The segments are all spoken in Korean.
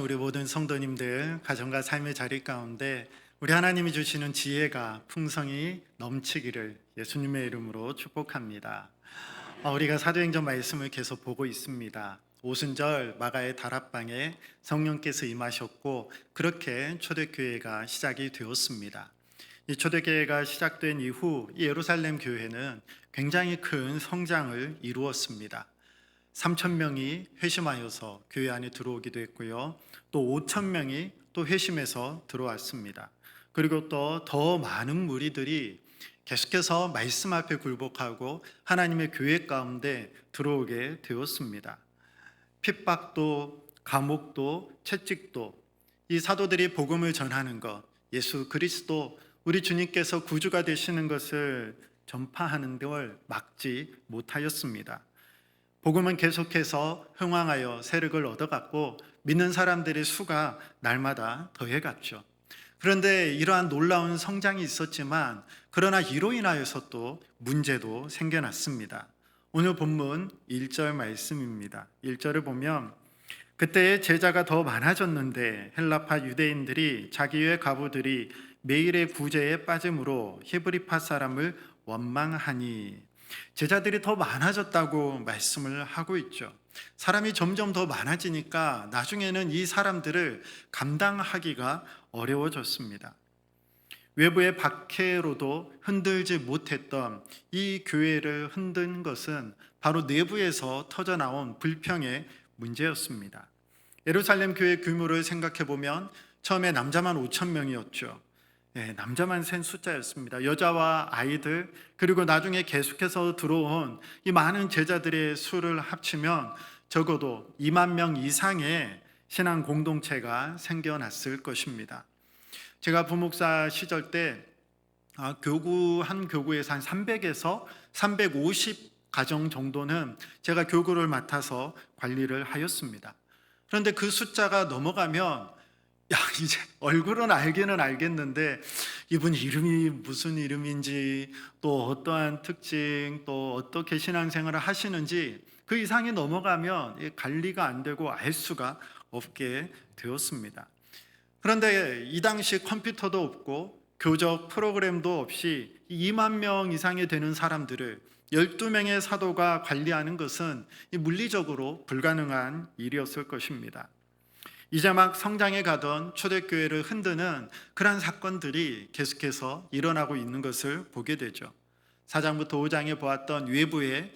우리 모든 성도님들 가정과 삶의 자리 가운데 우리 하나님이 주시는 지혜가 풍성히 넘치기를 예수님의 이름으로 축복합니다. 우리가 사도행전 말씀을 계속 보고 있습니다. 오순절 마가의 다락방에 성령께서 임하셨고 그렇게 초대교회가 시작이 되었습니다. 이 초대교회가 시작된 이후 이 예루살렘 교회는 굉장히 큰 성장을 이루었습니다. 3,000명이 회심하여서 교회 안에 들어오기도 했고요. 또 5,000명이 또 회심해서 들어왔습니다. 그리고 또 더 많은 무리들이 계속해서 말씀 앞에 굴복하고 하나님의 교회 가운데 들어오게 되었습니다. 핍박도 감옥도 채찍도 이 사도들이 복음을 전하는 것, 예수 그리스도 우리 주님께서 구주가 되시는 것을 전파하는 걸 막지 못하였습니다. 복음은 계속해서 흥왕하여 세력을 얻어갔고 믿는 사람들의 수가 날마다 더해갔죠. 그런데 이러한 놀라운 성장이 있었지만 그러나 이로 인하여서 또 문제도 생겨났습니다. 오늘 본문 1절 말씀입니다. 1절을 보면 그때의 제자가 더 많아졌는데 헬라파 유대인들이 자기의 과부들이 매일의 구제에 빠짐으로 히브리파 사람을 원망하니 제자들이 더 많아졌다고 말씀을 하고 있죠. 사람이 점점 더 많아지니까 나중에는 이 사람들을 감당하기가 어려워졌습니다. 외부의 박해로도 흔들지 못했던 이 교회를 흔든 것은 바로 내부에서 터져나온 불평의 문제였습니다. 예루살렘 교회 규모를 생각해 보면 처음에 남자만 5,000명이었죠. 남자만 센 숫자였습니다. 여자와 아이들 그리고 나중에 계속해서 들어온 이 많은 제자들의 수를 합치면 적어도 2만 명 이상의 신앙 공동체가 생겨났을 것입니다. 제가 부목사 시절 때 교구 한 교구에서 한 300에서 350 가정 정도는 제가 교구를 맡아서 관리를 하였습니다. 그런데 그 숫자가 넘어가면 이제 얼굴은 알기는 알겠는데 이분 이름이 무슨 이름인지 또 어떠한 특징 또 어떻게 신앙생활을 하시는지 그 이상이 넘어가면 관리가 안 되고 알 수가 없게 되었습니다. 그런데 이 당시 컴퓨터도 없고 교적 프로그램도 없이 2만 명 이상이 되는 사람들을 12명의 사도가 관리하는 것은 물리적으로 불가능한 일이었을 것입니다. 이제 막 성장해 가던 초대교회를 흔드는 그러한 사건들이 계속해서 일어나고 있는 것을 보게 되죠. 4장부터 5장에 보았던 외부에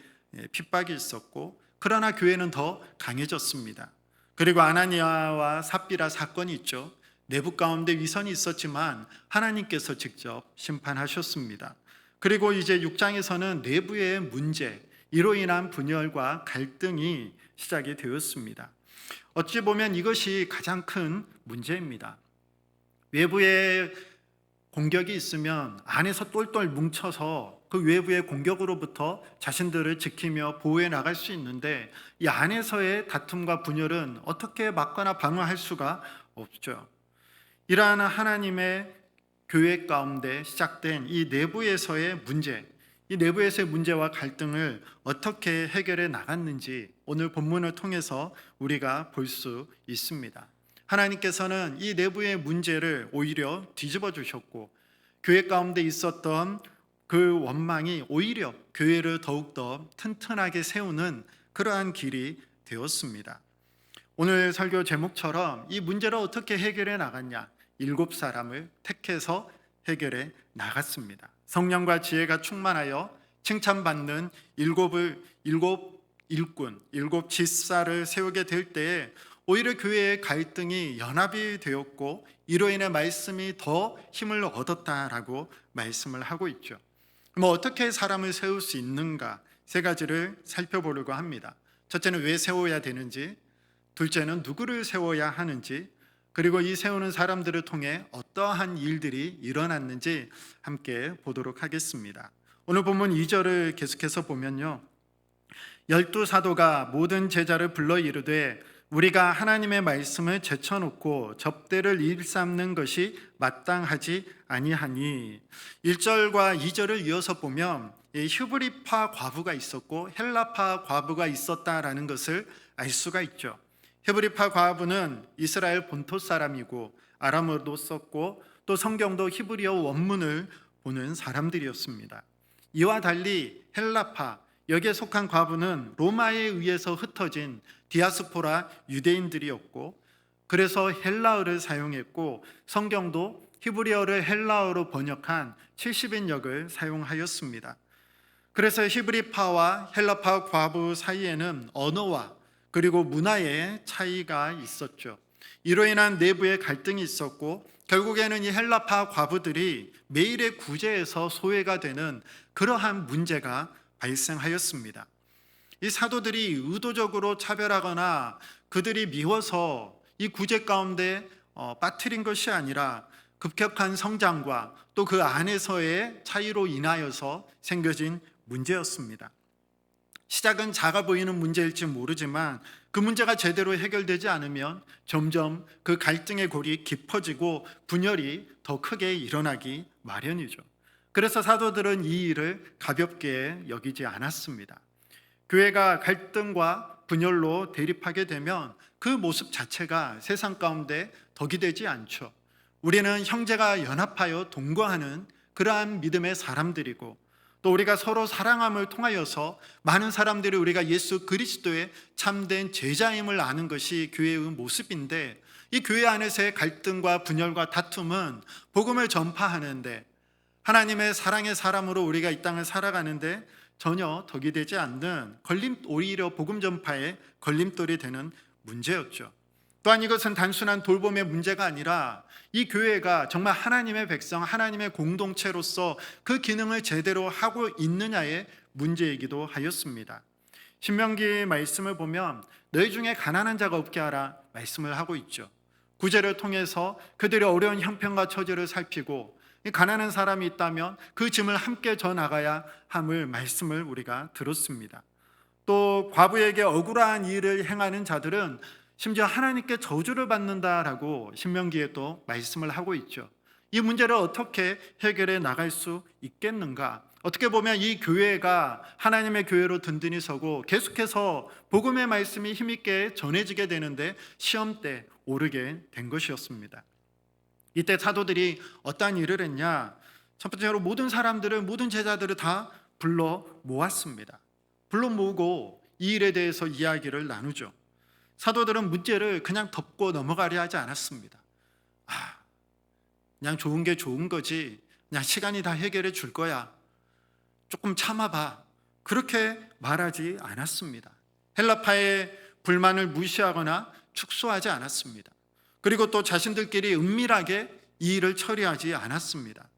핍박이 있었고 그러나 교회는 더 강해졌습니다. 그리고 아나니아와 삽비라 사건이 있죠. 내부 가운데 위선이 있었지만 하나님께서 직접 심판하셨습니다. 그리고 이제 6장에서는 내부의 문제, 이로 인한 분열과 갈등이 시작이 되었습니다. 어찌 보면 이것이 가장 큰 문제입니다. 외부에 공격이 있으면 안에서 똘똘 뭉쳐서 그 외부의 공격으로부터 자신들을 지키며 보호해 나갈 수 있는데 이 안에서의 다툼과 분열은 어떻게 막거나 방어할 수가 없죠. 이러한 하나님의 교회 가운데 시작된 이 내부에서의 문제, 이 내부에서의 문제와 갈등을 어떻게 해결해 나갔는지 오늘 본문을 통해서 우리가 볼 수 있습니다. 하나님께서는 이 내부의 문제를 오히려 뒤집어 주셨고 교회 가운데 있었던 그 원망이 오히려 교회를 더욱더 튼튼하게 세우는 그러한 길이 되었습니다. 오늘 설교 제목처럼 이 문제를 어떻게 해결해 나갔냐, 7사람을 택해서 해결해 나갔습니다. 성령과 지혜가 충만하여 칭찬받는 일곱 일꾼, 7 지사를 세우게 될 때에 오히려 교회의 갈등이 연합이 되었고 이로 인해 말씀이 더 힘을 얻었다라고 말씀을 하고 있죠. 어떻게 사람을 세울 수 있는가 3가지를 살펴보려고 합니다. 첫째는 왜 세워야 되는지, 둘째는 누구를 세워야 하는지, 그리고 이 세우는 사람들을 통해 어떠한 일들이 일어났는지 함께 보도록 하겠습니다. 오늘 본문 2절을 계속해서 보면요, 12사도가 모든 제자를 불러 이르되 우리가 하나님의 말씀을 제쳐놓고 접대를 일삼는 것이 마땅하지 아니하니. 1절과 2절을 이어서 보면 히브리파 과부가 있었고 헬라파 과부가 있었다라는 것을 알 수가 있죠. 헤브리파 과부는 이스라엘 본토 사람이고 아람어도 썼고 또 성경도 히브리어 원문을 보는 사람들이었습니다. 이와 달리 헬라파, 여기에 속한 과부는 로마에 의해서 흩어진 디아스포라 유대인들이었고, 그래서 헬라어를 사용했고 성경도 히브리어를 헬라어로 번역한 70인역을 사용하였습니다. 그래서 히브리파와 헬라파 과부 사이에는 언어와 그리고 문화의 차이가 있었죠. 이로 인한 내부의 갈등이 있었고 결국에는 이 헬라파 과부들이 매일의 구제에서 소외가 되는 그러한 문제가 발생하였습니다. 이 사도들이 의도적으로 차별하거나 그들이 미워서 이 구제 가운데 빠뜨린 것이 아니라 급격한 성장과 또 그 안에서의 차이로 인하여서 생겨진 문제였습니다. 시작은 작아 보이는 문제일지 모르지만 그 문제가 제대로 해결되지 않으면 점점 그 갈등의 골이 깊어지고 분열이 더 크게 일어나기 마련이죠. 그래서 사도들은 이 일을 가볍게 여기지 않았습니다. 교회가 갈등과 분열로 대립하게 되면 그 모습 자체가 세상 가운데 덕이 되지 않죠. 우리는 형제가 연합하여 동거하는 그러한 믿음의 사람들이고 또 우리가 서로 사랑함을 통하여서 많은 사람들이 우리가 예수 그리스도의 참된 제자임을 아는 것이 교회의 모습인데, 이 교회 안에서의 갈등과 분열과 다툼은 복음을 전파하는데 하나님의 사랑의 사람으로 우리가 이 땅을 살아가는데 전혀 덕이 되지 않는 오히려 복음 전파의 걸림돌이 되는 문제였죠. 또한 이것은 단순한 돌봄의 문제가 아니라 이 교회가 정말 하나님의 백성, 하나님의 공동체로서 그 기능을 제대로 하고 있느냐의 문제이기도 하였습니다. 신명기 말씀을 보면 너희 중에 가난한 자가 없게 하라 말씀을 하고 있죠. 구제를 통해서 그들의 어려운 형편과 처지를 살피고 가난한 사람이 있다면 그 짐을 함께 져 나가야 함을 말씀을 우리가 들었습니다. 또 과부에게 억울한 일을 행하는 자들은 심지어 하나님께 저주를 받는다라고 신명기에 또 말씀을 하고 있죠. 이 문제를 어떻게 해결해 나갈 수 있겠는가? 어떻게 보면 이 교회가 하나님의 교회로 든든히 서고 계속해서 복음의 말씀이 힘있게 전해지게 되는데 시험대에 오르게 된 것이었습니다. 이때 사도들이 어떠한 일을 했냐? 첫 번째로 모든 제자들을 다 불러 모았습니다. 불러 모으고 이 일에 대해서 이야기를 나누죠. 사도들은 문제를 그냥 덮고 넘어가려 하지 않았습니다. 그냥 좋은 게 좋은 거지, 그냥 시간이 다 해결해 줄 거야, 조금 참아봐, 그렇게 말하지 않았습니다. 헬라파의 불만을 무시하거나 축소하지 않았습니다. 그리고 또 자신들끼리 은밀하게 이 일을 처리하지 않았습니다.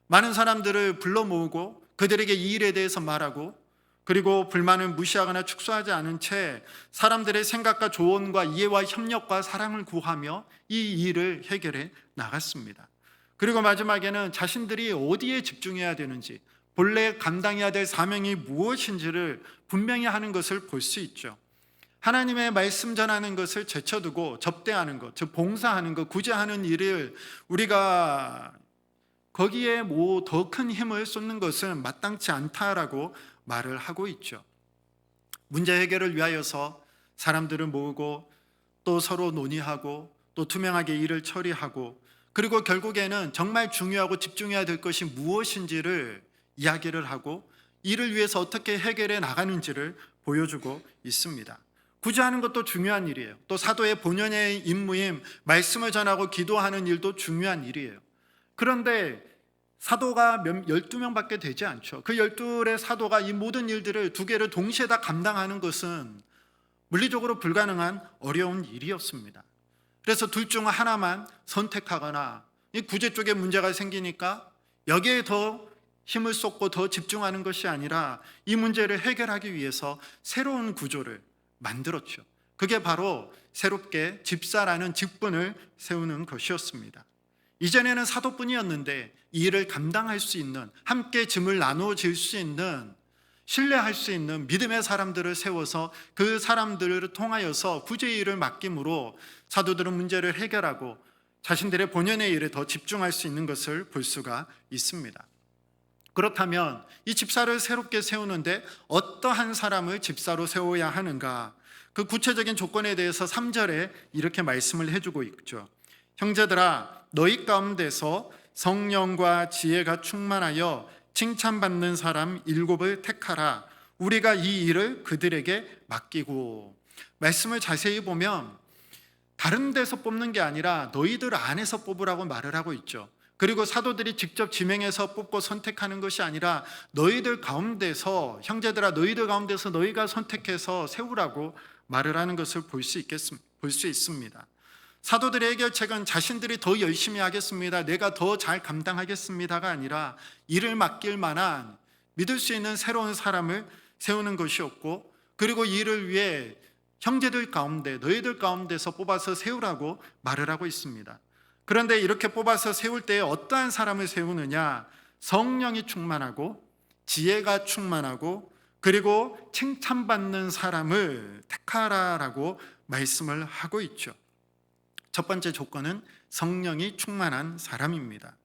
많은 사람들을 불러 모으고 그들에게 이 일에 대해서 말하고, 그리고 불만을 무시하거나 축소하지 않은 채 사람들의 생각과 조언과 이해와 협력과 사랑을 구하며 이 일을 해결해 나갔습니다. 그리고 마지막에는 자신들이 어디에 집중해야 되는지, 본래 감당해야 될 사명이 무엇인지를 분명히 하는 것을 볼 수 있죠. 하나님의 말씀 전하는 것을 제쳐두고 접대하는 것, 즉 봉사하는 것, 구제하는 일을 우리가 거기에 더 큰 힘을 쏟는 것은 마땅치 않다라고 말을 하고 있죠. 문제 해결을 위하여서 사람들을 모으고 또 서로 논의하고 또 투명하게 일을 처리하고, 그리고 결국에는 정말 중요하고 집중해야 될 것이 무엇인지를 이야기를 하고 이를 위해서 어떻게 해결해 나가는지를 보여주고 있습니다. 구제하는 것도 중요한 일이에요. 또 사도의 본연의 임무인 말씀을 전하고 기도하는 일도 중요한 일이에요. 그런데 사도가 12명밖에 되지 않죠. 그 12의 사도가 이 모든 일들을 두 개를 동시에 다 감당하는 것은 물리적으로 불가능한 어려운 일이었습니다. 그래서 둘 중 하나만 선택하거나 이 구제 쪽에 문제가 생기니까 여기에 더 힘을 쏟고 더 집중하는 것이 아니라 이 문제를 해결하기 위해서 새로운 구조를 만들었죠. 그게 바로 새롭게 집사라는 직분을 세우는 것이었습니다. 이전에는 사도뿐이었는데 이 일을 감당할 수 있는, 함께 짐을 나누어질 수 있는, 신뢰할 수 있는 믿음의 사람들을 세워서 그 사람들을 통하여서 구제의 일을 맡김으로 사도들은 문제를 해결하고 자신들의 본연의 일에 더 집중할 수 있는 것을 볼 수가 있습니다. 그렇다면 이 집사를 새롭게 세우는데 어떠한 사람을 집사로 세워야 하는가? 그 구체적인 조건에 대해서 3절에 이렇게 말씀을 해주고 있죠. 형제들아, 너희 가운데서 성령과 지혜가 충만하여 칭찬받는 사람 7을 택하라. 우리가 이 일을 그들에게 맡기고. 말씀을 자세히 보면 다른 데서 뽑는 게 아니라 너희들 안에서 뽑으라고 말을 하고 있죠. 그리고 사도들이 직접 지명해서 뽑고 선택하는 것이 아니라 너희들 가운데서, 형제들아 너희들 가운데서 너희가 선택해서 세우라고 말을 하는 것을 볼 수 있습니다. 사도들의 해결책은 자신들이 더 열심히 하겠습니다, 내가 더 잘 감당하겠습니다가 아니라 일을 맡길 만한 믿을 수 있는 새로운 사람을 세우는 것이었고, 그리고 이 일을 위해 형제들 가운데, 너희들 가운데서 뽑아서 세우라고 말을 하고 있습니다. 그런데 이렇게 뽑아서 세울 때에 어떠한 사람을 세우느냐? 성령이 충만하고 지혜가 충만하고 그리고 칭찬받는 사람을 택하라라고 말씀을 하고 있죠. 첫 번째 조건은 성령이 충만한 사람입니다.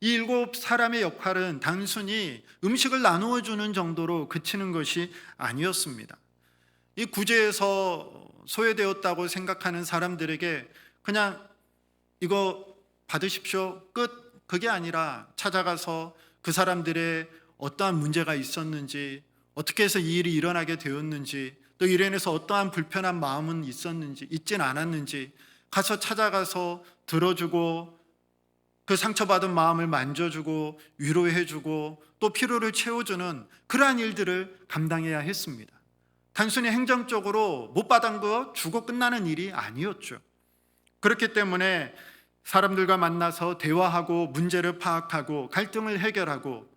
이 7사람의 역할은 단순히 음식을 나누어 주는 정도로 그치는 것이 아니었습니다. 이 구제에서 소외되었다고 생각하는 사람들에게 그냥 이거 받으십시오, 끝, 그게 아니라 찾아가서 그 사람들의 어떠한 문제가 있었는지, 어떻게 해서 이 일이 일어나게 되었는지, 또 이로 인해서 어떠한 불편한 마음은 있진 않았는지 가서 찾아가서 들어주고 그 상처받은 마음을 만져주고 위로해주고 또 필요를 채워주는 그러한 일들을 감당해야 했습니다. 단순히 행정적으로 못 받은 거 주고 끝나는 일이 아니었죠. 그렇기 때문에 사람들과 만나서 대화하고 문제를 파악하고 갈등을 해결하고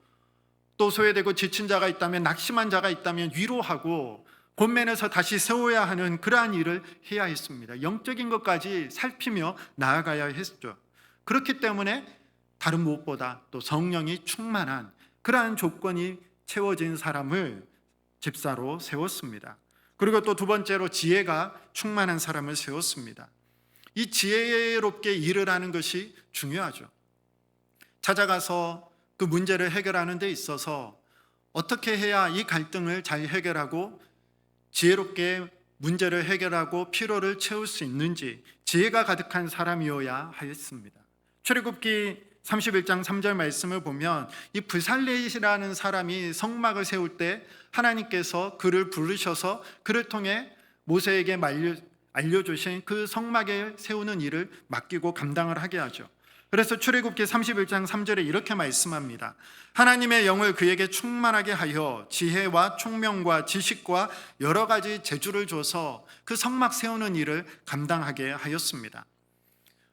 또 소외되고 지친 자가 있다면, 낙심한 자가 있다면 위로하고 권면해서 다시 세워야 하는 그러한 일을 해야 했습니다. 영적인 것까지 살피며 나아가야 했죠. 그렇기 때문에 다른 무엇보다 또 성령이 충만한 그러한 조건이 채워진 사람을 집사로 세웠습니다. 그리고 또 두 번째로 지혜가 충만한 사람을 세웠습니다. 이 지혜롭게 일을 하는 것이 중요하죠. 찾아가서 그 문제를 해결하는 데 있어서 어떻게 해야 이 갈등을 잘 해결하고 지혜롭게 문제를 해결하고 필요를 채울 수 있는지 지혜가 가득한 사람이어야 하였습니다. 출애굽기 31장 3절 말씀을 보면 이 브살렛이라는 사람이 성막을 세울 때 하나님께서 그를 부르셔서 그를 통해 모세에게 알려주신 그 성막을 세우는 일을 맡기고 감당을 하게 하죠. 그래서 출애굽기 31장 3절에 이렇게 말씀합니다. 하나님의 영을 그에게 충만하게 하여 지혜와 총명과 지식과 여러 가지 재주를 줘서 그 성막 세우는 일을 감당하게 하였습니다.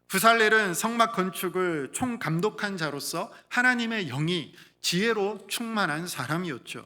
브살렐은 성막 건축을 총감독한 자로서 하나님의 영이 지혜로 충만한 사람이었죠.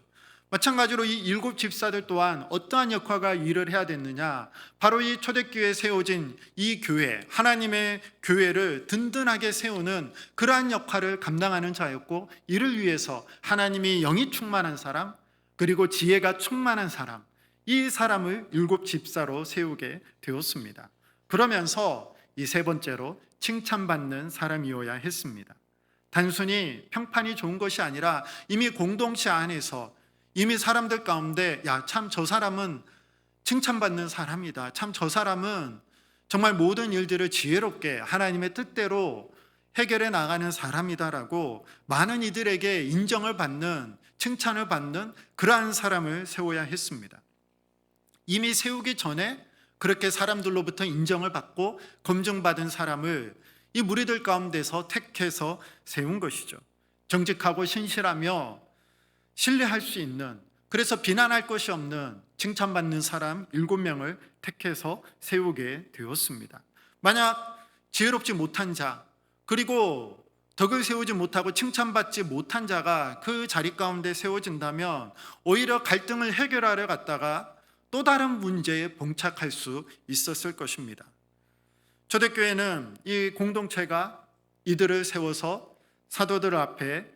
마찬가지로 이 7 집사들 또한 어떠한 역할과 일을 해야 됐느냐? 바로 이 초대교회에 세워진 이 교회, 하나님의 교회를 든든하게 세우는 그러한 역할을 감당하는 자였고, 이를 위해서 하나님이 영이 충만한 사람, 그리고 지혜가 충만한 사람, 이 사람을 7 집사로 세우게 되었습니다. 그러면서 이 세 번째로 칭찬받는 사람이어야 했습니다. 단순히 평판이 좋은 것이 아니라 이미 공동체 안에서 이미 사람들 가운데 야, 참 저 사람은 칭찬받는 사람이다, 참 저 사람은 정말 모든 일들을 지혜롭게 하나님의 뜻대로 해결해 나가는 사람이다라고 많은 이들에게 인정을 받는, 칭찬을 받는 그러한 사람을 세워야 했습니다. 이미 세우기 전에 그렇게 사람들로부터 인정을 받고 검증받은 사람을 이 무리들 가운데서 택해서 세운 것이죠. 정직하고 신실하며 신뢰할 수 있는, 그래서 비난할 것이 없는 칭찬받는 사람 7명을 택해서 세우게 되었습니다. 만약 지혜롭지 못한 자, 그리고 덕을 세우지 못하고 칭찬받지 못한 자가 그 자리 가운데 세워진다면 오히려 갈등을 해결하려 갔다가 또 다른 문제에 봉착할 수 있었을 것입니다. 초대교회는 이 공동체가 이들을 세워서 사도들 앞에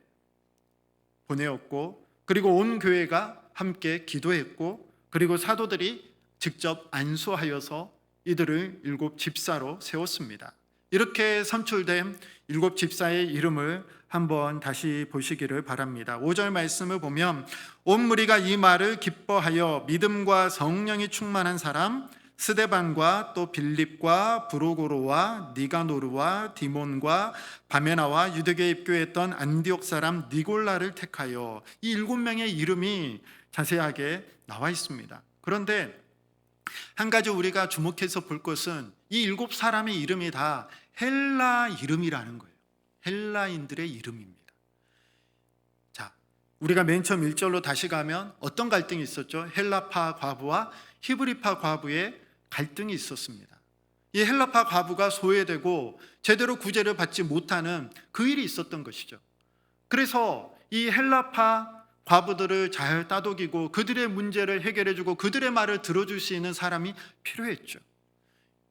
보내었고, 그리고 온 교회가 함께 기도했고, 그리고 사도들이 직접 안수하여서 이들을 7 집사로 세웠습니다. 이렇게 선출된 7 집사의 이름을 한번 다시 보시기를 바랍니다. 5절 말씀을 보면 온 무리가 이 말을 기뻐하여 믿음과 성령이 충만한 사람 스데반과 또 빌립과 브로고로와 니가노르와 디몬과 바메나와 유대교에 입교했던 안디옥 사람 니골라를 택하여, 이 7명의 이름이 자세하게 나와 있습니다. 그런데 한 가지 우리가 주목해서 볼 것은 이 7사람의 이름이 다 헬라 이름이라는 거예요. 헬라인들의 이름입니다. 자, 우리가 맨 처음 1절로 다시 가면 어떤 갈등이 있었죠? 헬라파 과부와 히브리파 과부의 갈등이 있었습니다. 이 헬라파 과부가 소외되고 제대로 구제를 받지 못하는 그 일이 있었던 것이죠. 그래서 이 헬라파 과부들을 잘 따독이고 그들의 문제를 해결해주고 그들의 말을 들어줄 수 있는 사람이 필요했죠.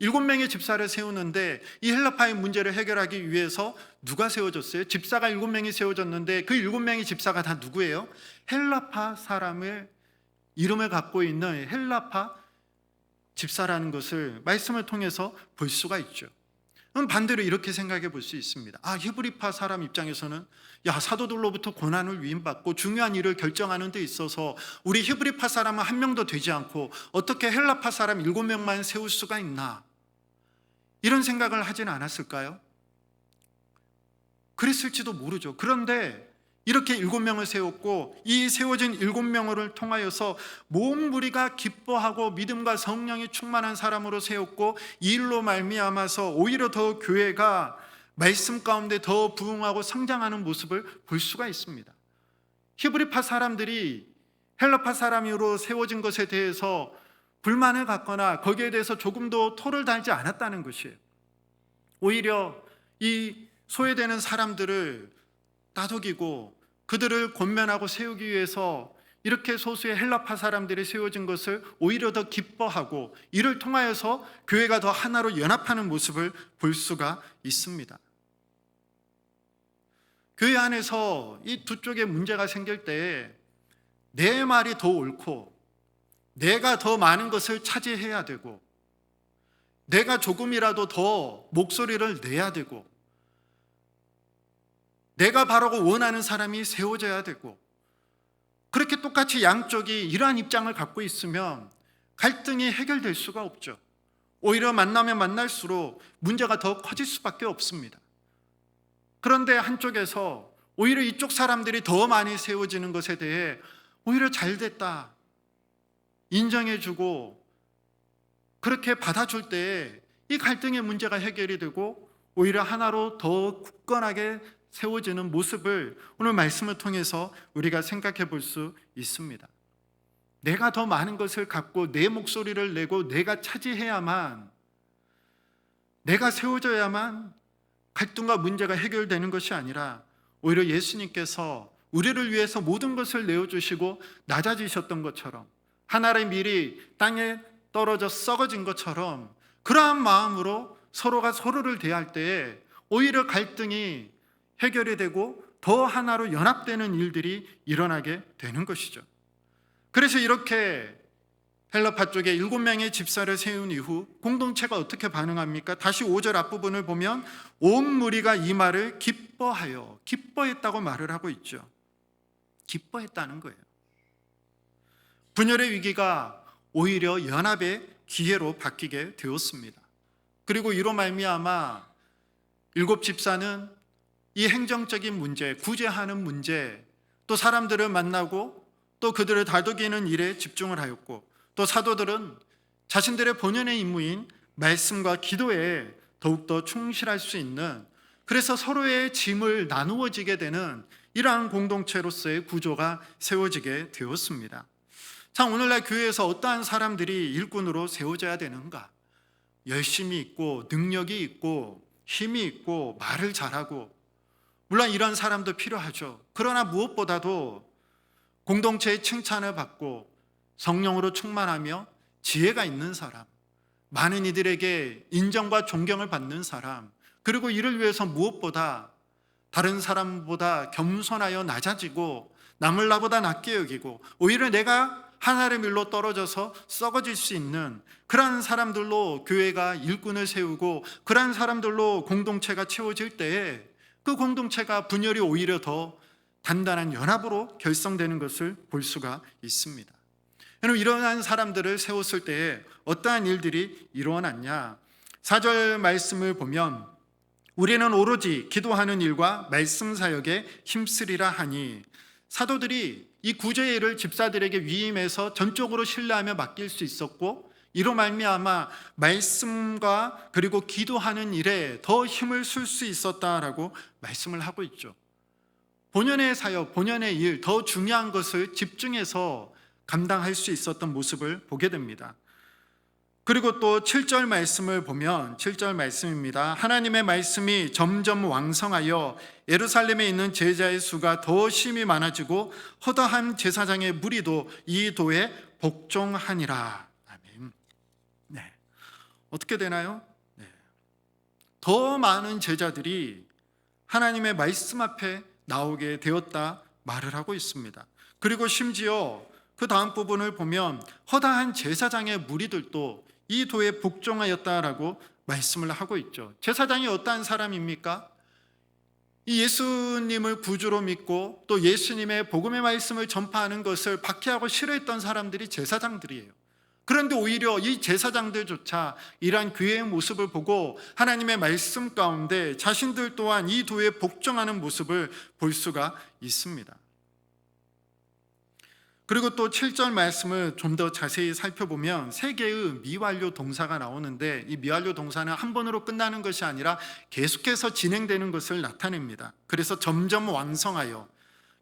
7명의 집사를 세우는데 이 헬라파의 문제를 해결하기 위해서 누가 세워졌어요? 집사가 7명이 세워졌는데 그 7명의 집사가 다 누구예요? 헬라파 사람을 이름을 갖고 있는 헬라파 집사라는 것을 말씀을 통해서 볼 수가 있죠. 그럼 반대로 이렇게 생각해 볼 수 있습니다. 히브리파 사람 입장에서는 사도들로부터 고난을 위임받고 중요한 일을 결정하는 데 있어서 우리 히브리파 사람은 한 명도 되지 않고 어떻게 헬라파 사람 7명만 세울 수가 있나, 이런 생각을 하진 않았을까요? 그랬을지도 모르죠. 그런데 이렇게 7명을 세웠고 이 세워진 7명을 통하여서 모든 무리가 기뻐하고 믿음과 성령이 충만한 사람으로 세웠고, 이 일로 말미암아서 오히려 더 교회가 말씀 가운데 더 부흥하고 성장하는 모습을 볼 수가 있습니다. 히브리파 사람들이 헬라파 사람으로 세워진 것에 대해서 불만을 갖거나 거기에 대해서 조금도 토를 달지 않았다는 것이에요. 오히려 이 소외되는 사람들을 따독이고 그들을 권면하고 세우기 위해서 이렇게 소수의 헬라파 사람들이 세워진 것을 오히려 더 기뻐하고 이를 통하여서 교회가 더 하나로 연합하는 모습을 볼 수가 있습니다. 교회 안에서 이 두 쪽의 문제가 생길 때 내 말이 더 옳고 내가 더 많은 것을 차지해야 되고 내가 조금이라도 더 목소리를 내야 되고 내가 바라고 원하는 사람이 세워져야 되고, 그렇게 똑같이 양쪽이 이러한 입장을 갖고 있으면 갈등이 해결될 수가 없죠. 오히려 만나면 만날수록 문제가 더 커질 수밖에 없습니다. 그런데 한쪽에서 오히려 이쪽 사람들이 더 많이 세워지는 것에 대해 오히려 잘됐다 인정해주고 그렇게 받아줄 때 이 갈등의 문제가 해결이 되고 오히려 하나로 더 굳건하게 세워지는 모습을 오늘 말씀을 통해서 우리가 생각해 볼 수 있습니다. 내가 더 많은 것을 갖고 내 목소리를 내고 내가 차지해야만, 내가 세워져야만 갈등과 문제가 해결되는 것이 아니라 오히려 예수님께서 우리를 위해서 모든 것을 내어주시고 낮아지셨던 것처럼, 하나의 밀이 땅에 떨어져 썩어진 것처럼 그러한 마음으로 서로가 서로를 대할 때에 오히려 갈등이 해결이 되고 더 하나로 연합되는 일들이 일어나게 되는 것이죠. 그래서 이렇게 헬라파 쪽에 7명의 집사를 세운 이후 공동체가 어떻게 반응합니까? 다시 5절 앞부분을 보면 온 무리가 이 말을 기뻐했다고 말을 하고 있죠. 기뻐했다는 거예요. 분열의 위기가 오히려 연합의 기회로 바뀌게 되었습니다. 그리고 이로 말미암아 7 집사는 이 행정적인 문제, 구제하는 문제, 또 사람들을 만나고 또 그들을 다독이는 일에 집중을 하였고, 또 사도들은 자신들의 본연의 임무인 말씀과 기도에 더욱더 충실할 수 있는, 그래서 서로의 짐을 나누어지게 되는 이러한 공동체로서의 구조가 세워지게 되었습니다. 자, 오늘날 교회에서 어떠한 사람들이 일꾼으로 세워져야 되는가? 열심히 있고 능력이 있고 힘이 있고 말을 잘하고, 물론 이런 사람도 필요하죠. 그러나 무엇보다도 공동체의 칭찬을 받고 성령으로 충만하며 지혜가 있는 사람, 많은 이들에게 인정과 존경을 받는 사람, 그리고 이를 위해서 무엇보다 다른 사람보다 겸손하여 낮아지고 남을 나보다 낮게 여기고 오히려 내가 하나의 밀로 떨어져서 썩어질 수 있는 그러한 사람들로 교회가 일꾼을 세우고 그러한 사람들로 공동체가 채워질 때에 그 공동체가 분열이 오히려 더 단단한 연합으로 결성되는 것을 볼 수가 있습니다. 여러분, 이러한 사람들을 세웠을 때에 어떠한 일들이 일어났냐? 4절 말씀을 보면 우리는 오로지 기도하는 일과 말씀 사역에 힘쓰리라 하니, 사도들이 이 구제의 일을 집사들에게 위임해서 전적으로 신뢰하며 맡길 수 있었고, 이로 말미암아 말씀과 그리고 기도하는 일에 더 힘을 쓸 수 있었다라고 말씀을 하고 있죠. 본연의 사역, 본연의 일, 더 중요한 것을 집중해서 감당할 수 있었던 모습을 보게 됩니다. 그리고 또 7절 말씀을 보면 7절 말씀입니다. 하나님의 말씀이 점점 왕성하여 예루살렘에 있는 제자의 수가 더 심히 많아지고 허다한 제사장의 무리도 이 도에 복종하니라. 아멘. 네. 어떻게 되나요? 네. 더 많은 제자들이 하나님의 말씀 앞에 나오게 되었다 말을 하고 있습니다. 그리고 심지어 그 다음 부분을 보면 허다한 제사장의 무리들도 이 도에 복종하였다라고 말씀을 하고 있죠. 제사장이 어떠한 사람입니까? 이 예수님을 구주로 믿고 또 예수님의 복음의 말씀을 전파하는 것을 박해하고 싫어했던 사람들이 제사장들이에요. 그런데 오히려 이 제사장들조차 이러한 교회의 모습을 보고 하나님의 말씀 가운데 자신들 또한 이 도에 복종하는 모습을 볼 수가 있습니다. 그리고 또 7절 말씀을 좀 더 자세히 살펴보면 세 개의 미완료 동사가 나오는데, 이 미완료 동사는 한 번으로 끝나는 것이 아니라 계속해서 진행되는 것을 나타냅니다. 그래서 점점 왕성하여,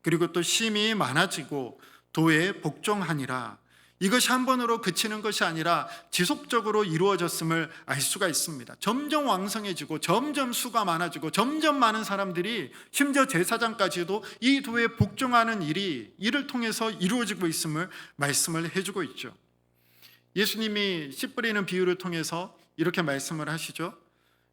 그리고 또 심히 많아지고 도에 복종하니라, 이것이 한 번으로 그치는 것이 아니라 지속적으로 이루어졌음을 알 수가 있습니다. 점점 왕성해지고 점점 수가 많아지고 점점 많은 사람들이, 심지어 제사장까지도 이 도에 복종하는 일이 이를 통해서 이루어지고 있음을 말씀을 해주고 있죠. 예수님이 씨 뿌리는 비유를 통해서 이렇게 말씀을 하시죠.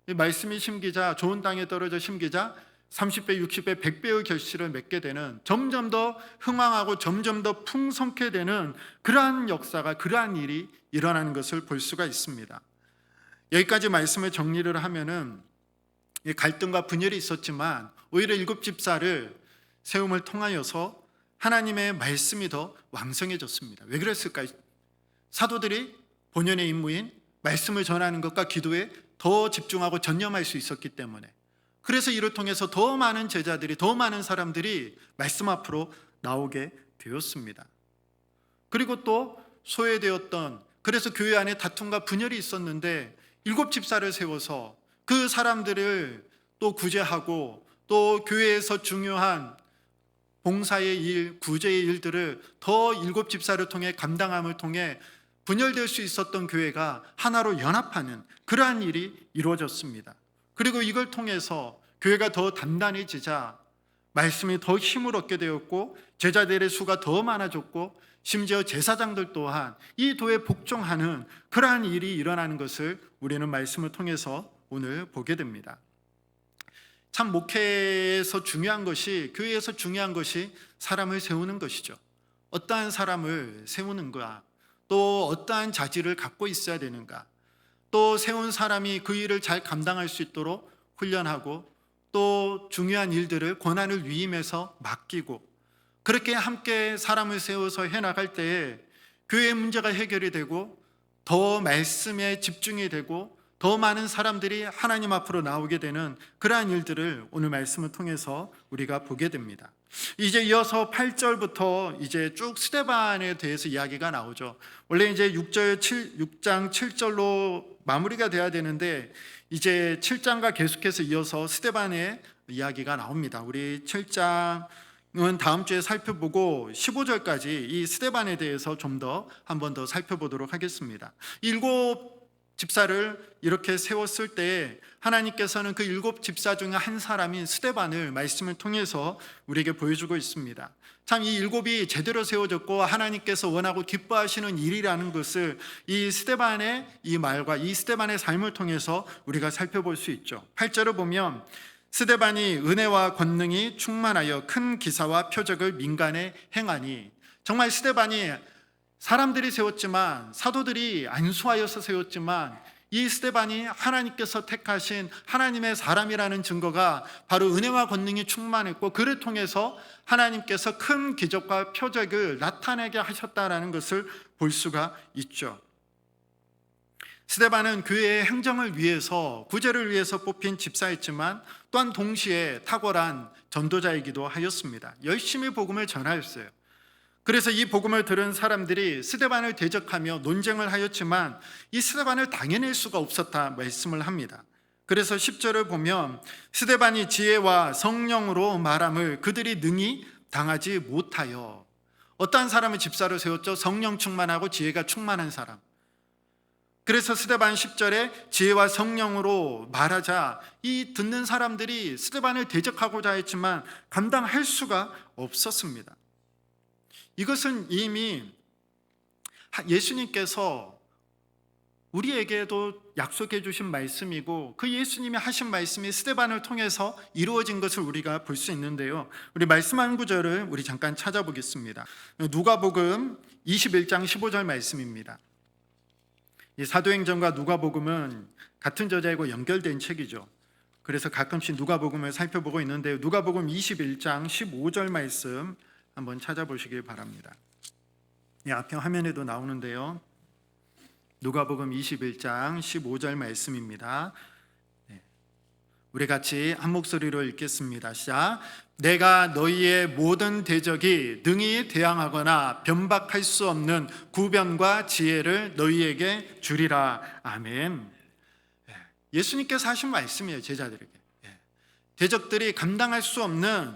이 말씀이 심기자, 좋은 땅에 떨어져 심기자 30배, 60배, 100배의 결실을 맺게 되는, 점점 더 흥왕하고 점점 더 풍성케 되는 그러한 역사가, 그러한 일이 일어나는 것을 볼 수가 있습니다. 여기까지 말씀을 정리를 하면은 갈등과 분열이 있었지만 오히려 7집사를 세움을 통하여서 하나님의 말씀이 더 왕성해졌습니다. 왜 그랬을까요? 사도들이 본연의 임무인 말씀을 전하는 것과 기도에 더 집중하고 전념할 수 있었기 때문에, 그래서 이를 통해서 더 많은 제자들이, 더 많은 사람들이 말씀 앞으로 나오게 되었습니다. 그리고 또 소외되었던, 그래서 교회 안에 다툼과 분열이 있었는데 7집사를 세워서 그 사람들을 또 구제하고, 또 교회에서 중요한 봉사의 일, 구제의 일들을 더 7집사를 통해 감당함을 통해 분열될 수 있었던 교회가 하나로 연합하는 그러한 일이 이루어졌습니다. 그리고 이걸 통해서 교회가 더 단단해지자 말씀이 더 힘을 얻게 되었고, 제자들의 수가 더 많아졌고, 심지어 제사장들 또한 이 도에 복종하는 그러한 일이 일어나는 것을 우리는 말씀을 통해서 오늘 보게 됩니다. 참 목회에서 중요한 것이, 교회에서 중요한 것이 사람을 세우는 것이죠. 어떠한 사람을 세우는가, 또 어떠한 자질을 갖고 있어야 되는가, 또 세운 사람이 그 일을 잘 감당할 수 있도록 훈련하고, 또 중요한 일들을 권한을 위임해서 맡기고, 그렇게 함께 사람을 세워서 해나갈 때에 교회의 문제가 해결이 되고 더 말씀에 집중이 되고 더 많은 사람들이 하나님 앞으로 나오게 되는 그러한 일들을 오늘 말씀을 통해서 우리가 보게 됩니다. 이제 이어서 8절부터 이제 쭉 스데반에 대해서 이야기가 나오죠. 원래 이제 6장 7절로 마무리가 돼야 되는데 이제 7장과 계속해서 이어서 스데반의 이야기가 나옵니다. 우리 7장은 다음 주에 살펴보고 15절까지 이 스데반에 대해서 좀 더 한 번 더 살펴보도록 하겠습니다. 7집사를 이렇게 세웠을 때 하나님께서는 그 7집사 중에 한 사람인 스데반을 말씀을 통해서 우리에게 보여주고 있습니다. 참 이 7이 제대로 세워졌고 하나님께서 원하고 기뻐하시는 일이라는 것을 이 스데반의 이 말과 이 스데반의 삶을 통해서 우리가 살펴볼 수 있죠. 8절을 보면 스데반이 은혜와 권능이 충만하여 큰 기사와 표적을 민간에 행하니, 정말 스데반이 사람들이 세웠지만, 사도들이 안수하여서 세웠지만, 이 스데반이 하나님께서 택하신 하나님의 사람이라는 증거가 바로 은혜와 권능이 충만했고, 그를 통해서 하나님께서 큰 기적과 표적을 나타내게 하셨다는 것을 볼 수가 있죠. 스데반은 교회의 행정을 위해서, 구제를 위해서 뽑힌 집사였지만 또한 동시에 탁월한 전도자이기도 하였습니다. 열심히 복음을 전하였어요. 그래서 이 복음을 들은 사람들이 스데반을 대적하며 논쟁을 하였지만 이 스데반을 당해낼 수가 없었다 말씀을 합니다. 그래서 10절을 보면 스데반이 지혜와 성령으로 말함을 그들이 능히 당하지 못하여. 어떠한 사람을 집사로 세웠죠? 성령 충만하고 지혜가 충만한 사람. 그래서 스데반 10절에 지혜와 성령으로 말하자 이 듣는 사람들이 스데반을 대적하고자 했지만 감당할 수가 없었습니다. 이것은 이미 예수님께서 우리에게도 약속해 주신 말씀이고 그 예수님이 하신 말씀이 스데반을 통해서 이루어진 것을 우리가 볼 수 있는데요. 우리 말씀 한 구절을 우리 잠깐 찾아보겠습니다. 누가복음 21장 15절 말씀입니다. 이 사도행전과 누가복음은 같은 저자이고 연결된 책이죠. 그래서 가끔씩 누가복음을 살펴보고 있는데요. 누가복음 21장 15절 말씀 한번 찾아보시길 바랍니다. 앞에 화면에도 나오는데요. 누가복음 21장 15절 말씀입니다. 우리 같이 한 목소리로 읽겠습니다. 시작. 내가 너희의 모든 대적이 능히 대항하거나 변박할 수 없는 구변과 지혜를 너희에게 주리라. 아멘. 예수님께서 하신 말씀이에요. 제자들에게. 대적들이 감당할 수 없는,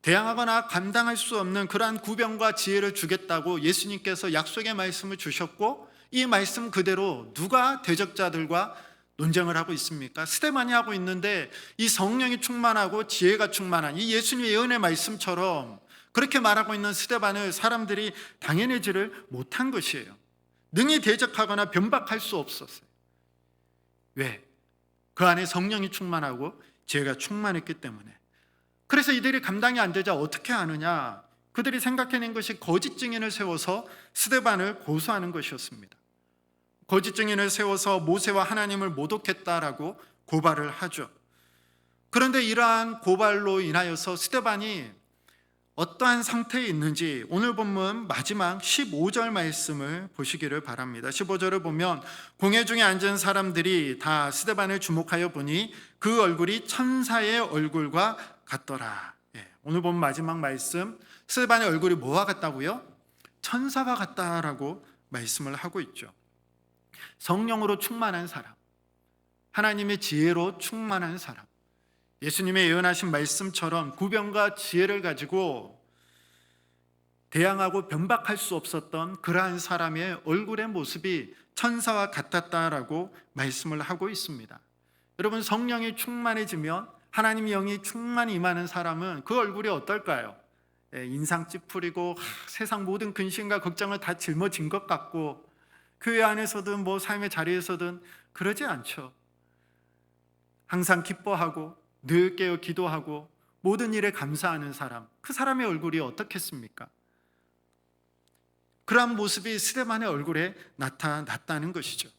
대항하거나 감당할 수 없는 그러한 구변과 지혜를 주겠다고 예수님께서 약속의 말씀을 주셨고 이 말씀 그대로 누가 대적자들과 논쟁을 하고 있습니까? 스데반이 하고 있는데 이 성령이 충만하고 지혜가 충만한 이 예수님의 예언의 말씀처럼 그렇게 말하고 있는 스데반을 사람들이 당해내지를 못한 것이에요. 능히 대적하거나 변박할 수 없었어요. 왜? 그 안에 성령이 충만하고 지혜가 충만했기 때문에. 그래서 이들이 감당이 안 되자 어떻게 하느냐? 그들이 생각해낸 것이 거짓 증인을 세워서 스데반을 고소하는 것이었습니다. 거짓 증인을 세워서 모세와 하나님을 모독했다라고 고발을 하죠. 그런데 이러한 고발로 인하여서 스데반이 어떠한 상태에 있는지 오늘 본문 마지막 15절 말씀을 보시기를 바랍니다. 15절을 보면 공회 중에 앉은 사람들이 다 스데반을 주목하여 보니 그 얼굴이 천사의 얼굴과 같더라. 오늘 본문 마지막 말씀, 스데반의 얼굴이 뭐와 같다고요? 천사와 같다라고 말씀을 하고 있죠. 성령으로 충만한 사람, 하나님의 지혜로 충만한 사람, 예수님의 예언하신 말씀처럼 구변과 지혜를 가지고 대항하고 변박할 수 없었던 그러한 사람의 얼굴의 모습이 천사와 같았다라고 말씀을 하고 있습니다. 여러분, 성령이 충만해지면, 하나님의 영이 충만히 임하는 사람은 그 얼굴이 어떨까요? 인상 찌푸리고 세상 모든 근심과 걱정을 다 짊어진 것 같고 교회 안에서든 삶의 자리에서든 그러지 않죠. 항상 기뻐하고 늘 깨어 기도하고 모든 일에 감사하는 사람, 그 사람의 얼굴이 어떻겠습니까? 그러한 모습이 스데반의 얼굴에 나타났다는 것이죠.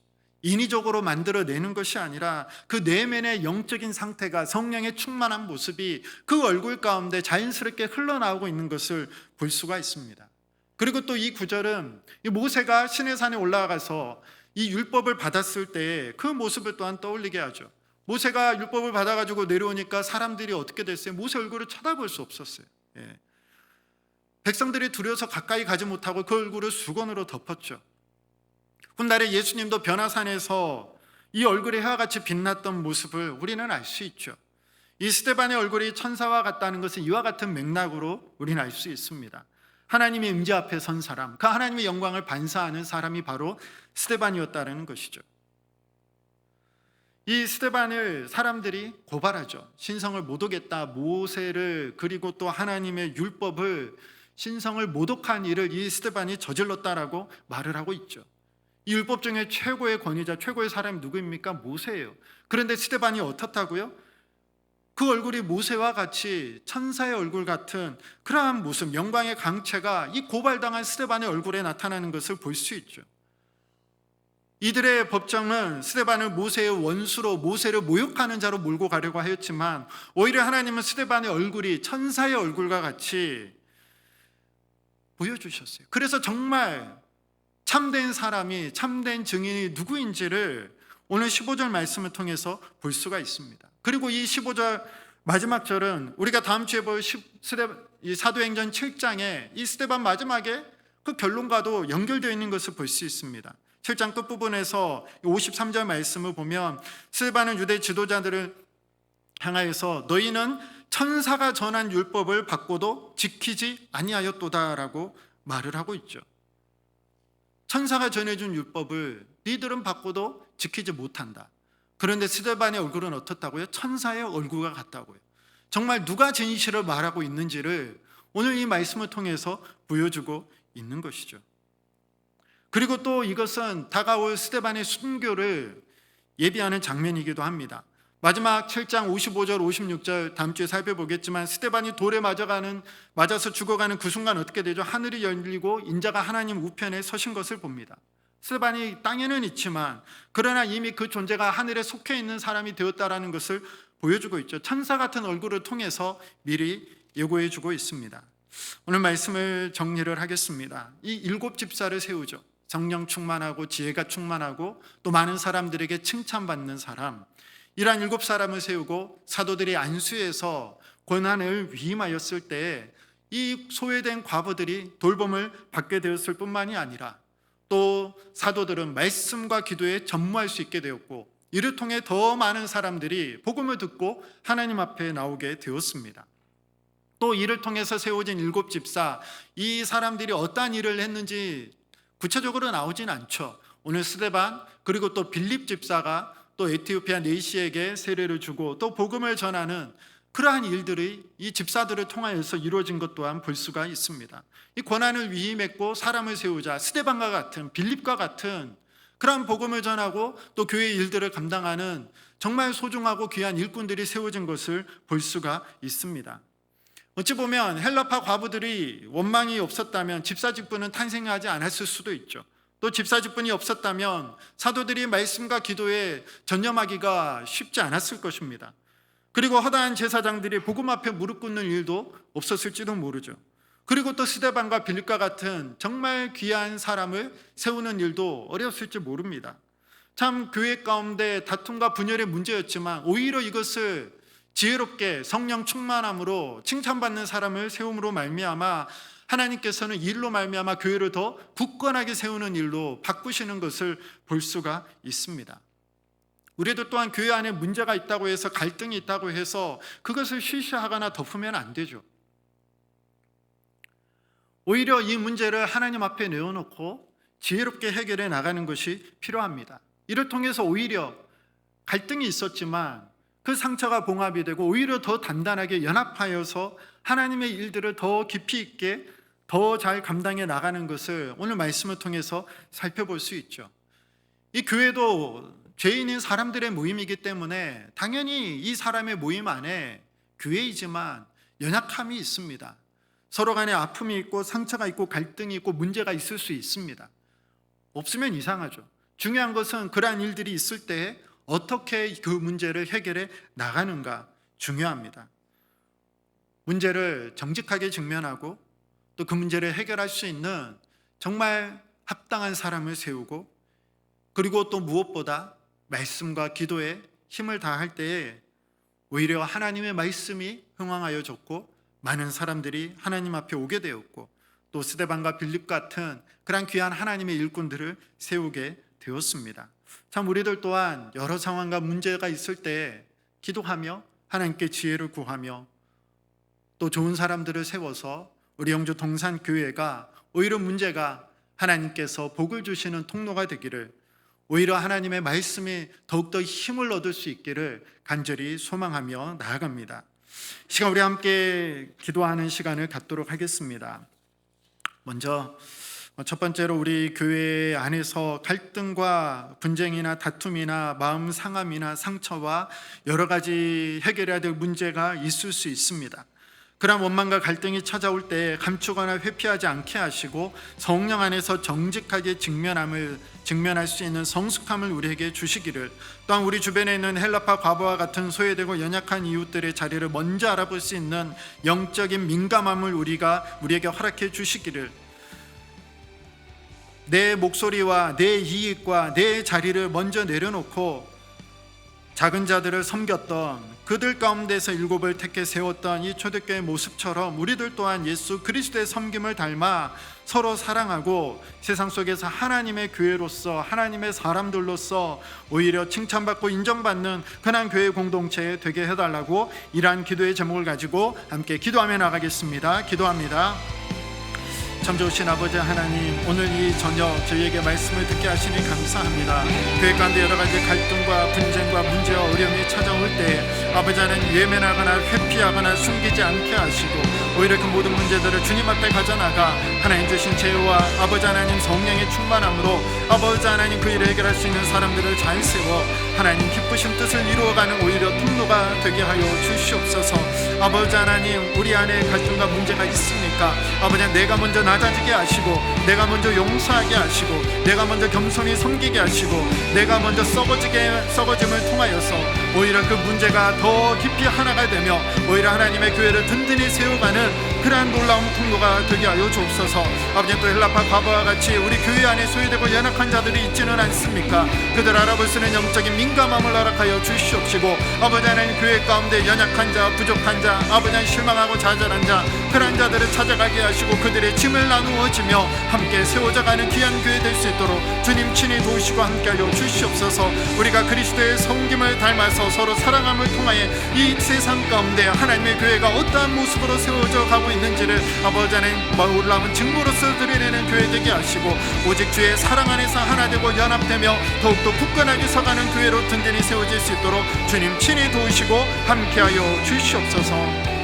인위적으로 만들어내는 것이 아니라 그 내면의 영적인 상태가, 성령의 충만한 모습이 그 얼굴 가운데 자연스럽게 흘러나오고 있는 것을 볼 수가 있습니다. 그리고 또 이 구절은 모세가 시내산에 올라가서 이 율법을 받았을 때 그 모습을 또한 떠올리게 하죠. 모세가 율법을 받아가지고 내려오니까 사람들이 어떻게 됐어요? 모세 얼굴을 쳐다볼 수 없었어요. 백성들이 두려워서 가까이 가지 못하고 그 얼굴을 수건으로 덮었죠. 훗날에 예수님도 변화산에서 이 얼굴이 해와 같이 빛났던 모습을 우리는 알 수 있죠. 이 스데반의 얼굴이 천사와 같다는 것은 이와 같은 맥락으로 우리는 알 수 있습니다. 하나님의 임재 앞에 선 사람, 그 하나님의 영광을 반사하는 사람이 바로 스데반이었다는 것이죠. 이 스데반을 사람들이 고발하죠. 신성을 모독했다, 모세를 그리고 또 하나님의 율법을, 신성을 모독한 일을 이 스데반이 저질렀다라고 말을 하고 있죠. 이 율법 중에 최고의 권위자, 최고의 사람이 누구입니까? 모세예요. 그런데 스데반이 어떻다고요? 그 얼굴이 모세와 같이 천사의 얼굴 같은 그러한 모습, 영광의 강체가 이 고발당한 스데반의 얼굴에 나타나는 것을 볼 수 있죠. 이들의 법정은 스데반을 모세의 원수로, 모세를 모욕하는 자로 몰고 가려고 하였지만 오히려 하나님은 스데반의 얼굴이 천사의 얼굴과 같이 보여주셨어요. 그래서 정말 참된 사람이, 참된 증인이 누구인지를 오늘 15절 말씀을 통해서 볼 수가 있습니다. 그리고 이 15절 마지막 절은 우리가 다음 주에 볼 이 사도행전 7장에 이 스데반 마지막에 그 결론과도 연결되어 있는 것을 볼 수 있습니다. 7장 끝부분에서 53절 말씀을 보면 스데반은 유대 지도자들을 향하여서 너희는 천사가 전한 율법을 받고도 지키지 아니하였도다라고 말을 하고 있죠. 천사가 전해준 율법을 너희들은 받고도 지키지 못한다. 그런데 스데반의 얼굴은 어떻다고요? 천사의 얼굴과 같다고요. 정말 누가 진실을 말하고 있는지를 오늘 이 말씀을 통해서 보여주고 있는 것이죠. 그리고 또 이것은 다가올 스데반의 순교를 예비하는 장면이기도 합니다. 마지막 7장 55절 56절 다음 주에 살펴보겠지만 스데반이 돌에 맞아서 죽어가는 그 순간 어떻게 되죠? 하늘이 열리고 인자가 하나님 우편에 서신 것을 봅니다. 스데반이 땅에는 있지만 그러나 이미 그 존재가 하늘에 속해 있는 사람이 되었다라는 것을 보여주고 있죠. 천사 같은 얼굴을 통해서 미리 예고해 주고 있습니다. 오늘 말씀을 정리를 하겠습니다. 이 7 집사를 세우죠. 성령 충만하고 지혜가 충만하고 또 많은 사람들에게 칭찬받는 사람, 이러한 7 사람을 세우고 사도들이 안수해서 고난을 위임하였을 때 이 소외된 과부들이 돌봄을 받게 되었을 뿐만이 아니라 또 사도들은 말씀과 기도에 전무할 수 있게 되었고 이를 통해 더 많은 사람들이 복음을 듣고 하나님 앞에 나오게 되었습니다. 또 이를 통해서 세워진 7 집사, 이 사람들이 어떠한 일을 했는지 구체적으로 나오진 않죠. 오늘 스데반 그리고 또 빌립 집사가 또 에티오피아 네시에게 세례를 주고 또 복음을 전하는 그러한 일들이 이 집사들을 통하여서 이루어진 것 또한 볼 수가 있습니다. 이 권한을 위임했고 사람을 세우자 스데반과 같은 빌립과 같은 그러한 복음을 전하고 또 교회의 일들을 감당하는 정말 소중하고 귀한 일꾼들이 세워진 것을 볼 수가 있습니다. 어찌 보면 헬라파 과부들이 원망이 없었다면 집사 직분은 탄생하지 않았을 수도 있죠. 또 집사 직분이 없었다면 사도들이 말씀과 기도에 전념하기가 쉽지 않았을 것입니다. 그리고 허다한 제사장들이 복음 앞에 무릎 꿇는 일도 없었을지도 모르죠. 그리고 또 스데반과 빌립과 같은 정말 귀한 사람을 세우는 일도 어려웠을지 모릅니다. 참 교회 가운데 다툼과 분열의 문제였지만 오히려 이것을 지혜롭게 성령 충만함으로 칭찬받는 사람을 세움으로 말미암아 하나님께서는 이 일로 말미암아 교회를 더 굳건하게 세우는 일로 바꾸시는 것을 볼 수가 있습니다. 우리도 또한 교회 안에 문제가 있다고 해서 갈등이 있다고 해서 그것을 쉬쉬하거나 덮으면 안 되죠. 오히려 이 문제를 하나님 앞에 내어놓고 지혜롭게 해결해 나가는 것이 필요합니다. 이를 통해서 오히려 갈등이 있었지만 그 상처가 봉합이 되고 오히려 더 단단하게 연합하여서 하나님의 일들을 더 깊이 있게 더 잘 감당해 나가는 것을 오늘 말씀을 통해서 살펴볼 수 있죠. 이 교회도 죄인인 사람들의 모임이기 때문에 당연히 이 사람의 모임 안에 교회이지만 연약함이 있습니다. 서로 간에 아픔이 있고 상처가 있고 갈등이 있고 문제가 있을 수 있습니다. 없으면 이상하죠. 중요한 것은 그러한 일들이 있을 때 어떻게 그 문제를 해결해 나가는가 중요합니다. 문제를 정직하게 직면하고 또 그 문제를 해결할 수 있는 정말 합당한 사람을 세우고 그리고 또 무엇보다 말씀과 기도에 힘을 다할 때에 오히려 하나님의 말씀이 흥황하여졌고 많은 사람들이 하나님 앞에 오게 되었고 또 스데반과 빌립 같은 그런 귀한 하나님의 일꾼들을 세우게 되었습니다. 참 우리들 또한 여러 상황과 문제가 있을 때 기도하며 하나님께 지혜를 구하며 또 좋은 사람들을 세워서 우리 영주 동산교회가 오히려 문제가 하나님께서 복을 주시는 통로가 되기를 오히려 하나님의 말씀이 더욱더 힘을 얻을 수 있기를 간절히 소망하며 나아갑니다. 시간 우리 함께 기도하는 시간을 갖도록 하겠습니다. 먼저 첫 번째로 우리 교회 안에서 갈등과 분쟁이나 다툼이나 마음 상함이나 상처와 여러 가지 해결해야 될 문제가 있을 수 있습니다. 그런 원망과 갈등이 찾아올 때 감추거나 회피하지 않게 하시고 성령 안에서 정직하게 직면할 수 있는 성숙함을 우리에게 주시기를, 또한 우리 주변에 있는 헬라파 과부와 같은 소외되고 연약한 이웃들의 자리를 먼저 알아볼 수 있는 영적인 민감함을 우리에게 허락해 주시기를, 내 목소리와 내 이익과 내 자리를 먼저 내려놓고 작은 자들을 섬겼던 그들 가운데서 일곱을 택해 세웠던 이 초대교회의 모습처럼 우리들 또한 예수 그리스도의 섬김을 닮아 서로 사랑하고 세상 속에서 하나님의 교회로서 하나님의 사람들로서 오히려 칭찬받고 인정받는 그런 교회 공동체 되게 해달라고 이러한 기도의 제목을 가지고 함께 기도하며 나가겠습니다. 기도합니다. 참 좋으신 아버지 하나님, 오늘 이 저녁 저희에게 말씀을 듣게 하시니 감사합니다. 교회 가운데 여러 가지 갈등과 분쟁과 문제와 어려움이 찾아올 때 아버지 하나님 외면하거나 회피하거나 숨기지 않게 하시고 오히려 그 모든 문제들을 주님 앞에 가져나가 하나님 주신 지혜와 아버지 하나님 성령의 충만함으로 아버지 하나님 그 일을 해결할 수 있는 사람들을 잘 세워 하나님 기쁘신 뜻을 이루어가는 오히려 통로가 되게 하여 주시옵소서. 아버지 하나님, 우리 안에 갈등과 문제가 있습니까? 아버지 하나님, 내가 먼저 낮아지게 하시고 내가 먼저 용서하게 하시고 내가 먼저 겸손히 섬기게 하시고 내가 먼저 썩어짐을 통하여서 오히려 그 문제가 더 깊이 하나가 되며 오히려 하나님의 교회를 든든히 세워가는 그러한 놀라운 통로가 되게 하여 주옵소서. 아버지, 또 헬라파 과거와 같이 우리 교회 안에 소외되고 연약한 자들이 있지는 않습니까? 그들 알아볼 수 있는 영적인 민감함을 허락하여 주시옵시고 아버지 하나님, 교회 가운데 연약한 자, 부족한 자, 아버지 하나님, 실망하고 좌절한 자, 그러한 자들을 찾아가게 하시고 그들의 짐을 나누어지며 함께 세워져가는 귀한 교회 될 수 있도록 주님 친히 도우시고 함께하여 주시옵소서. 우리가 그리스도의 섬김을 닮아서 서로 사랑함을 통하여 이 세상 가운데 하나님의 교회가 어떠한 모습으로 세워져 가고 있는지를 아버지 하나님 놀라운 증거로서 드러내는 교회 되게 하시고 오직 주의 사랑 안에서 하나 되고 연합되며 더욱더 굳건하게 서가는 교회로 든든히 세워질 수 있도록 주님 친히 도우시고 함께하여 주시옵소서.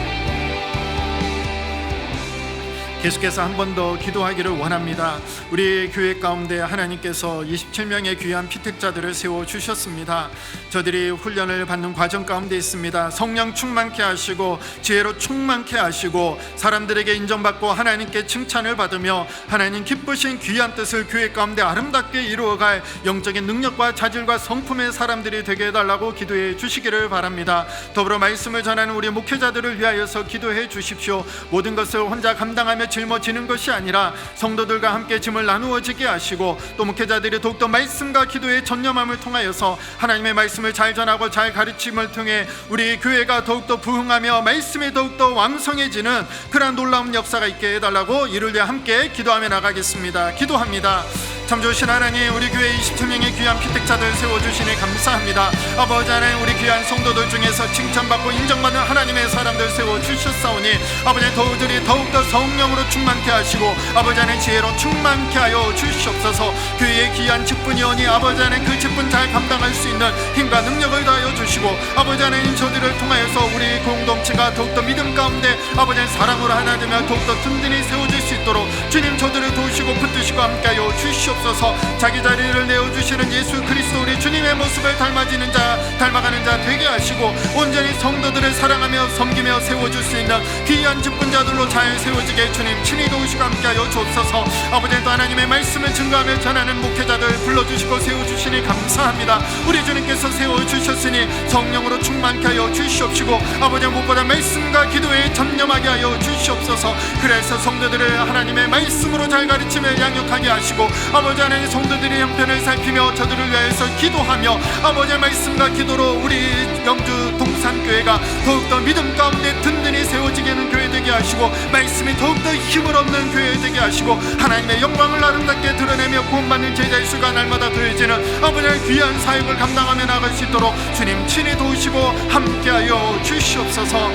계속해서 한 번 더 기도하기를 원합니다. 우리 교회 가운데 하나님께서 27명의 귀한 피택자들을 세워주셨습니다. 저들이 훈련을 받는 과정 가운데 있습니다. 성령 충만케 하시고 지혜로 충만케 하시고 사람들에게 인정받고 하나님께 칭찬을 받으며 하나님 기쁘신 귀한 뜻을 교회 가운데 아름답게 이루어갈 영적인 능력과 자질과 성품의 사람들이 되게 해달라고 기도해 주시기를 바랍니다. 더불어 말씀을 전하는 우리 목회자들을 위하여서 기도해 주십시오. 모든 것을 혼자 감당하며 짊어지는 것이 아니라 성도들과 함께 짐을 나누어지게 하시고 또 목회자들이 더욱더 말씀과 기도에 전념함을 통하여서 하나님의 말씀을 잘 전하고 잘 가르침을 통해 우리 교회가 더욱더 부흥하며 말씀이 더욱더 왕성해지는 그러한 놀라운 역사가 있게 해달라고 이를 위해 함께 기도하며 나가겠습니다. 기도합니다. 참 좋으신 하나님, 우리 교회 27명의 귀한 피택자들 세워주시니 감사합니다. 아버지 하나님, 우리 귀한 성도들 중에서 칭찬받고 인정받는 하나님의 사람들 세워주셨사오니 아버지 저들이 더욱더 성령으로 충만케 하시고 아버지 하나님 지혜로 충만케 하여 주시옵소서. 교회의 귀한 직분이오니 아버지 하나님 그 직분 잘 감당할 수 있는 힘과 능력을 다하여 주시고 아버지 하나님 저들을 통하여서 우리 공동체가 더욱더 믿음 가운데 아버지 하나님 사랑으로 하나 되며 더욱더 든든히 세워질 수 있도록 주님 저들을 도우시고 붙드시고 함께하여 주시옵소서. 자기 자리를 내어주시는 예수 그리스도 우리 주님의 모습을 닮아가는 자 되게 하시고 온전히 성도들을 사랑하며 섬기며 세워줄 수 있는 귀한 직분자들로 잘 세워지게 주님 친히 도우시고 함께하여 주옵소서. 아버지 또 하나님의 말씀을 증거하며 전하는 목회자들 불러주시고 세워주시니 감사합니다. 우리 주님께서 세워주셨으니 성령으로 충만케 하여 주시옵시고 아버지 무엇보다 말씀과 기도에 전념하게 하여 주시옵소서. 그래서 성도들을 하나님의 말씀으로 잘 가르치며 양육하게 하시고 아버지 하나님 성도들의 형편을 살피며 저들을 위하여서 기도하며 아버지의 말씀과 기도로 우리 영주 동산교회가 더욱더 믿음 가운데 든든히 세워지게 하는 교회 되게 하시고 말씀이 더욱더 힘을 얻는 교회 되게 하시고 하나님의 영광을 아름답게 드러내며 구원받는 제자의 수가 날마다 더해지는 아버지의 귀한 사역을 감당하며 나갈 수 있도록 주님 친히 도우시고 함께하여 주시옵소서.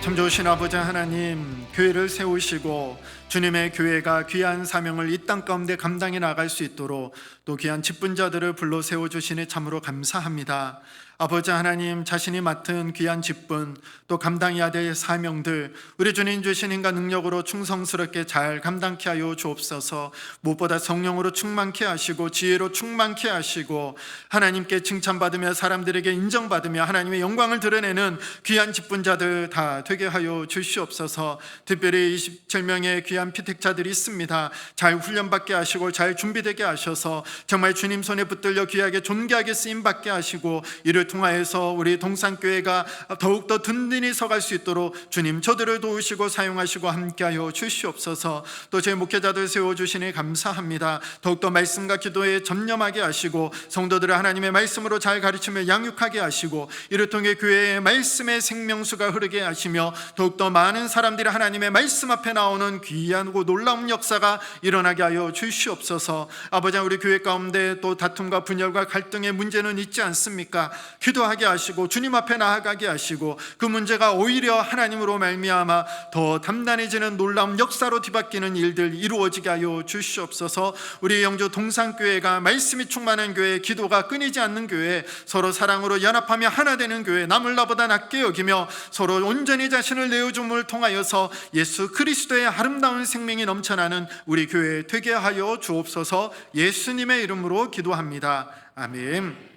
참 좋으신 아버지 하나님, 교회를 세우시고 주님의 교회가 귀한 사명을 이 땅 가운데 감당해 나갈 수 있도록 또 귀한 직분자들을 불러 세워주시니 참으로 감사합니다. 아버지 하나님, 자신이 맡은 귀한 직분 또 감당해야 될 사명들 우리 주님 주신 힘과 능력으로 충성스럽게 잘 감당케 하여 주옵소서. 무엇보다 성령으로 충만케 하시고 지혜로 충만케 하시고 하나님께 칭찬받으며 사람들에게 인정받으며 하나님의 영광을 드러내는 귀한 직분자들 다 되게 하여 주시옵소서. 특별히 27명의 귀한 피택자들이 있습니다. 잘 훈련받게 하시고 잘 준비되게 하셔서 정말 주님 손에 붙들려 귀하게 존귀하게 쓰임받게 하시고, 이를 통하여서 우리 동산교회가 더욱더 든든히 서갈 수 있도록 주님 저들을 도우시고 사용하시고 함께하여 주시옵소서. 또 제 목회자들 세워주시니 감사합니다. 더욱더 말씀과 기도에 전념하게 하시고 성도들을 하나님의 말씀으로 잘 가르치며 양육하게 하시고, 이를 통해 교회의 말씀의 생명수가 흐르게 하시며 더욱더 많은 사람들이 하나님의 말씀 앞에 나오는 귀하고 놀라운 역사가 일어나게 하여 주시옵소서. 아버지, 우리 교회 가운데 또 다툼과 분열과 갈등의 문제는 있지 않습니까? 기도하게 하시고 주님 앞에 나아가게 하시고, 그 문제가 오히려 하나님으로 말미암아 더 단단해지는 놀라운 역사로 뒤바뀌는 일들 이루어지게 하여 주시옵소서. 우리 영주 동산교회가 말씀이 충만한 교회, 기도가 끊이지 않는 교회, 서로 사랑으로 연합하며 하나 되는 교회, 남을 나보다 낫게 여기며 서로 온전히 자신을 내어줌을 통하여서 예수 그리스도의 아름다운 생명이 넘쳐나는 우리 교회 되게 하여 주옵소서. 예수님의 이름으로 기도합니다. 아멘.